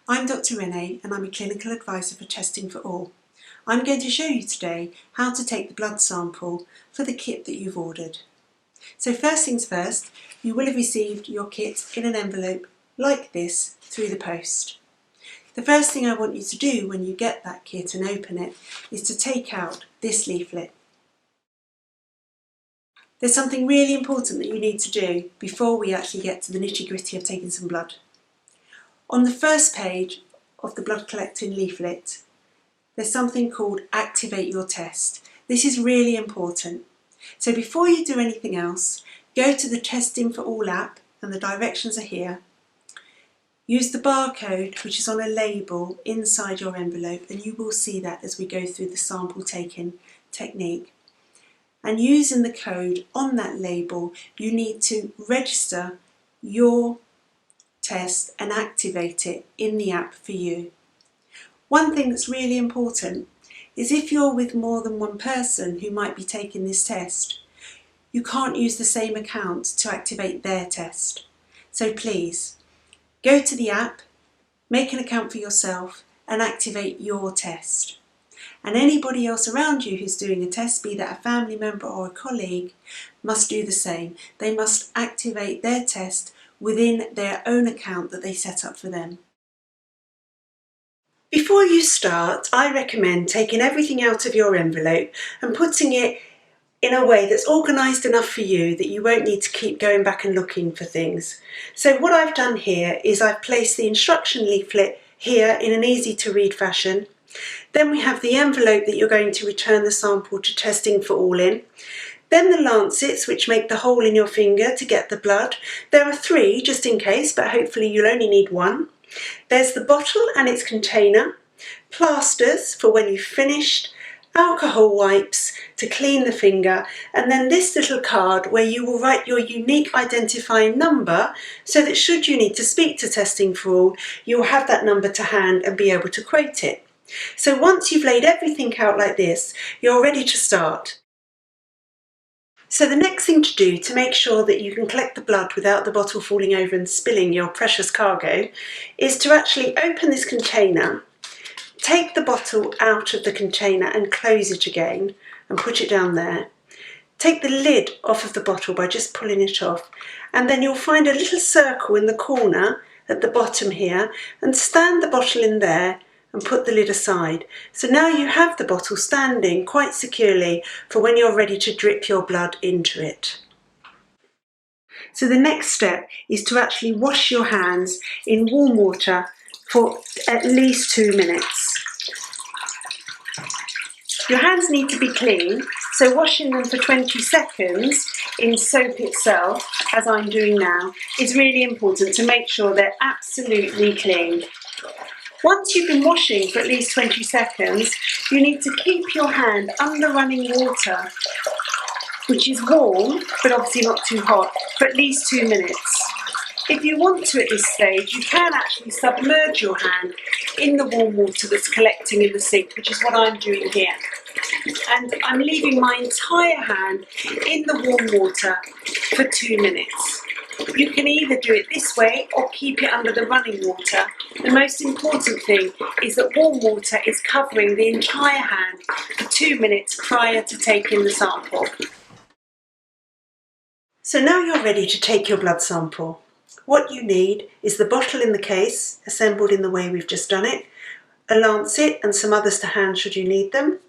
I'm Dr. Renee and I'm a clinical advisor for Testing for All. I'm going to show you today how to take the blood sample for the kit that you've ordered. So first things first, you will have received your kit in an envelope like this through the post. The first thing I want you to do when you get that kit and open it is to take out this leaflet. There's something really important that you need to do before we actually get to the nitty-gritty of taking some blood. On the first page of the blood collecting leaflet, there's something called Activate Your Test. This is really important. So before you do anything else, go to the Testing for All app, and the directions are here. Use the barcode which is on a label inside your envelope, and you will see that as we go through the sample taking technique. And using the code on that label, you need to register your test and activate it in the app for you. One thing that's really important is if you're with more than one person who might be taking this test, you can't use the same account to activate their test. So please, go to the app, make an account for yourself and activate your test. And anybody else around you who's doing a test, be that a family member or a colleague, must do the same. They must activate their test within their own account that they set up for them. Before you start, I recommend taking everything out of your envelope and putting it in a way that's organised enough for you that you won't need to keep going back and looking for things. So what I've done here is I've placed the instruction leaflet here in an easy to read fashion. Then we have the envelope that you're going to return the sample to Testing for All in. Then the lancets, which make the hole in your finger to get the blood. There are 3 just in case, but hopefully you'll only need 1. There's the bottle and its container, plasters for when you've finished, alcohol wipes to clean the finger, and then this little card where you will write your unique identifying number so that should you need to speak to Testing for All, you'll have that number to hand and be able to quote it. So once you've laid everything out like this, you're ready to start. So the next thing to do to make sure that you can collect the blood without the bottle falling over and spilling your precious cargo is to actually open this container, take the bottle out of the container and close it again and put it down there. Take the lid off of the bottle by just pulling it off, and then you'll find a little circle in the corner at the bottom here, and stand the bottle in there and put the lid aside. So now you have the bottle standing quite securely for when you're ready to drip your blood into it. So the next step is to actually wash your hands in warm water for at least 2 minutes. Your hands need to be clean, so washing them for 20 seconds in soap itself, as I'm doing now, is really important to make sure they're absolutely clean. Once you've been washing for at least 20 seconds, you need to keep your hand under running water, which is warm, but obviously not too hot, for at least 2 minutes. If you want to at this stage, you can actually submerge your hand in the warm water that's collecting in the sink, which is what I'm doing here. And I'm leaving my entire hand in the warm water for 2 minutes. You can either do it this way or keep it under the running water. The most important thing is that warm water is covering the entire hand for 2 minutes prior to taking the sample. So now you're ready to take your blood sample. What you need is the bottle in the case, assembled in the way we've just done it, a lancet and some others to hand should you need them,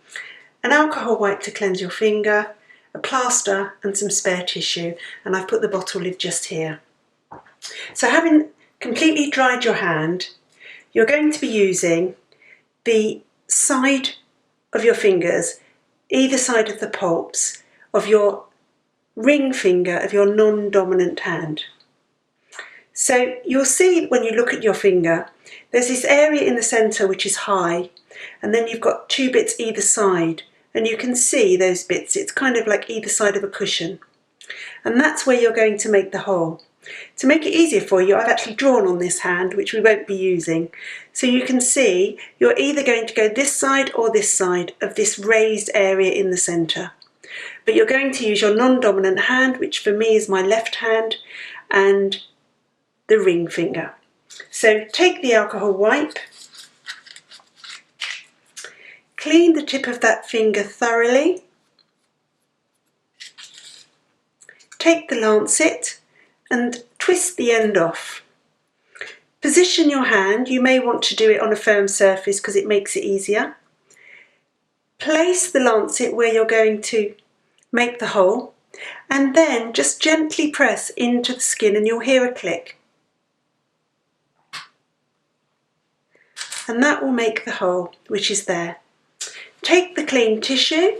an alcohol wipe to cleanse your finger, a plaster and some spare tissue, and I've put the bottle lid just here. So having completely dried your hand, you're going to be using the side of your fingers, either side of the palps of your ring finger of your non-dominant hand. So you'll see when you look at your finger, there's this area in the centre which is high, and then you've got 2 bits either side, and you can see those bits. It's kind of like either side of a cushion, and that's where you're going to make the hole. To make it easier for you, I've actually drawn on this hand, which we won't be using. So you can see you're either going to go this side or this side of this raised area in the centre. But you're going to use your non-dominant hand, which for me is my left hand, and the ring finger. So take the alcohol wipe, clean the tip of that finger thoroughly, take the lancet and twist the end off. Position your hand, you may want to do it on a firm surface because it makes it easier. Place the lancet where you're going to make the hole and then just gently press into the skin and you'll hear a click. And that will make the hole, which is there. Take the clean tissue,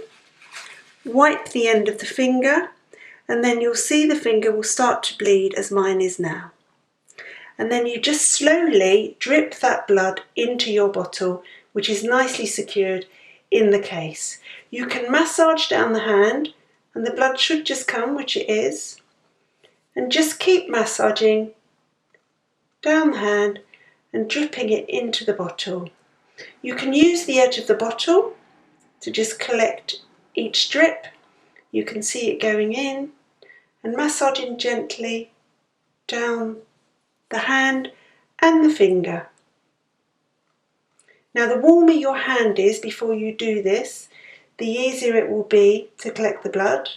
wipe the end of the finger, and then you'll see the finger will start to bleed as mine is now. And then you just slowly drip that blood into your bottle, which is nicely secured in the case. You can massage down the hand and the blood should just come, which it is. And just keep massaging down the hand and dripping it into the bottle. You can use the edge of the bottle to just collect each drip. You can see it going in and massaging gently down the hand and the finger. Now the warmer your hand is before you do this, the easier it will be to collect the blood.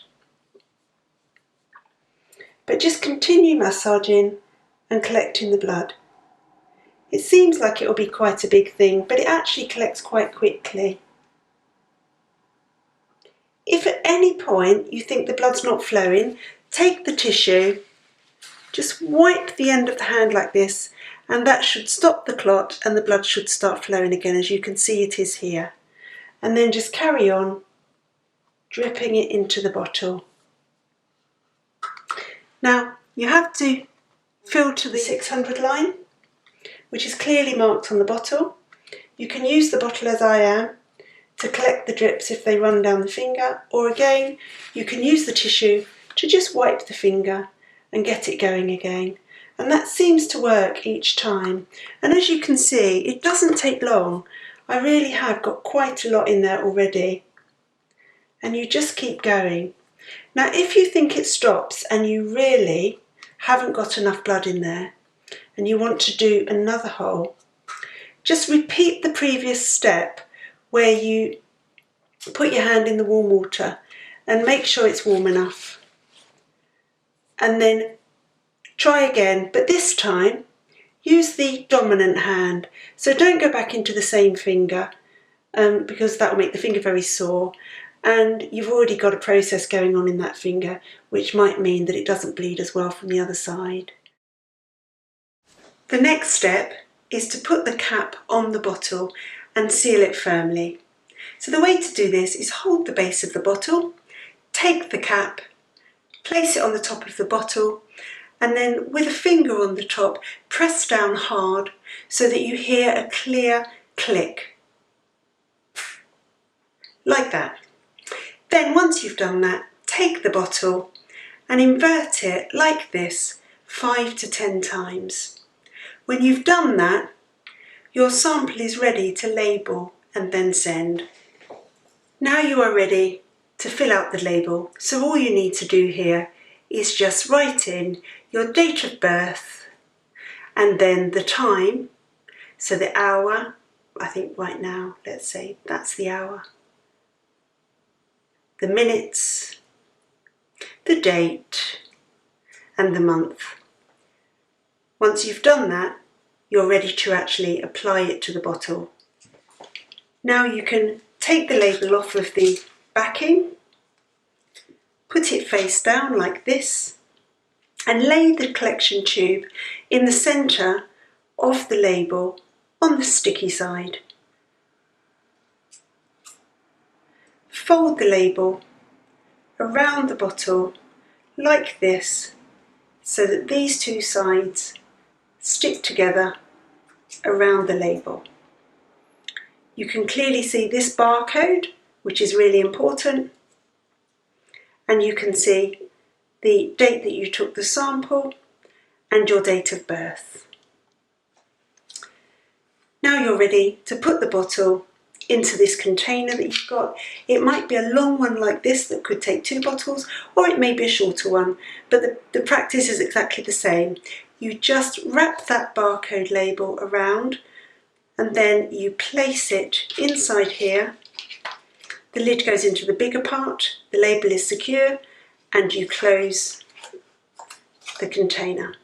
But just continue massaging and collecting the blood. It seems like it will be quite a big thing, but it actually collects quite quickly. If at any point you think the blood's not flowing, take the tissue, just wipe the end of the hand like this, and that should stop the clot and the blood should start flowing again, as you can see it is here. And then just carry on dripping it into the bottle. Now you have to filter the 600 line, which is clearly marked on the bottle. You can use the bottle as I am to collect the drips if they run down the finger, or again you can use the tissue to just wipe the finger and get it going again. And that seems to work each time. And as you can see, it doesn't take long. I really have got quite a lot in there already. And you just keep going. Now if you think it stops and you really haven't got enough blood in there and you want to do another hole, just repeat the previous step where you put your hand in the warm water and make sure it's warm enough. And then try again, but this time use the dominant hand. So don't go back into the same finger because that will make the finger very sore. And you've already got a process going on in that finger, which might mean that it doesn't bleed as well from the other side. The next step is to put the cap on the bottle and seal it firmly. So the way to do this is hold the base of the bottle, take the cap, place it on the top of the bottle, and then with a finger on the top, press down hard so that you hear a clear click. Like that. Then once you've done that, take the bottle and invert it like this 5 to 10 times. When you've done that, your sample is ready to label and then send. Now you are ready to fill out the label, so all you need to do here is just write in your date of birth and then the time, so the hour, I think right now, let's say that's the hour, the minutes, the date and the month. Once you've done that, you're ready to actually apply it to the bottle. Now you can take the label off of the backing, put it face down like this, and lay the collection tube in the centre of the label on the sticky side. Fold the label around the bottle like this so that these two sides stick together around the label. You can clearly see this barcode, which is really important, and you can see the date that you took the sample and your date of birth. Now you're ready to put the bottle into this container that you've got. It might be a long one like this that could take 2 bottles, or it may be a shorter one, but the practice is exactly the same. you just wrap that barcode label around and then you place it inside here. The lid goes into the bigger part, the label is secure, and you close the container.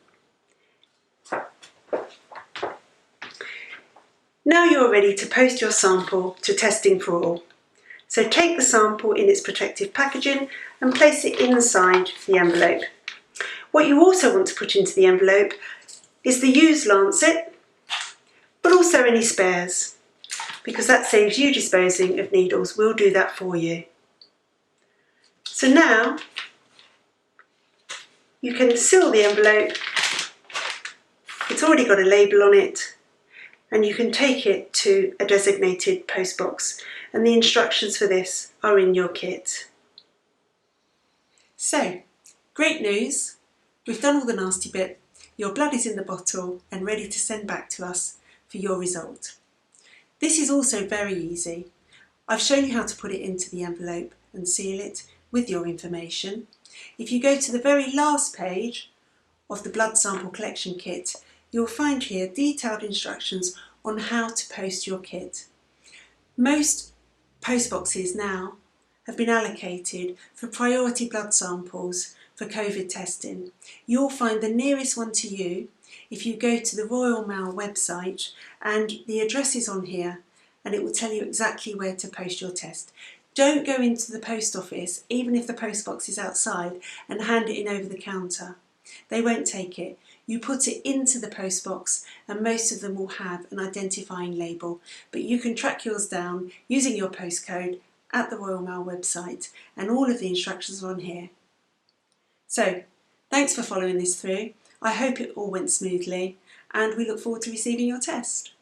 Now you're ready to post your sample to Testing for All. So take the sample in its protective packaging and place it inside the envelope. What you also want to put into the envelope is the used lancet, but also any spares, because that saves you disposing of needles. We'll do that for you. So now you can seal the envelope. It's already got a label on it, and you can take it to a designated post box, and the instructions for this are in your kit. So, great news, we've done all the nasty bit. Your blood is in the bottle and ready to send back to us for your result. This is also very easy. I've shown you how to put it into the envelope and seal it with your information. If you go to the very last page of the blood sample collection kit, you'll find here detailed instructions on how to post your kit. Most post boxes now have been allocated for priority blood samples for COVID testing. You'll find the nearest one to you if you go to the Royal Mail website, and the address is on here and it will tell you exactly where to post your test. Don't go into the post office, even if the post box is outside, and hand it in over the counter. They won't take it. You put it into the post box and most of them will have an identifying label, but you can track yours down using your postcode at the Royal Mail website, and all of the instructions are on here. So, thanks for following this through. I hope it all went smoothly and we look forward to receiving your test.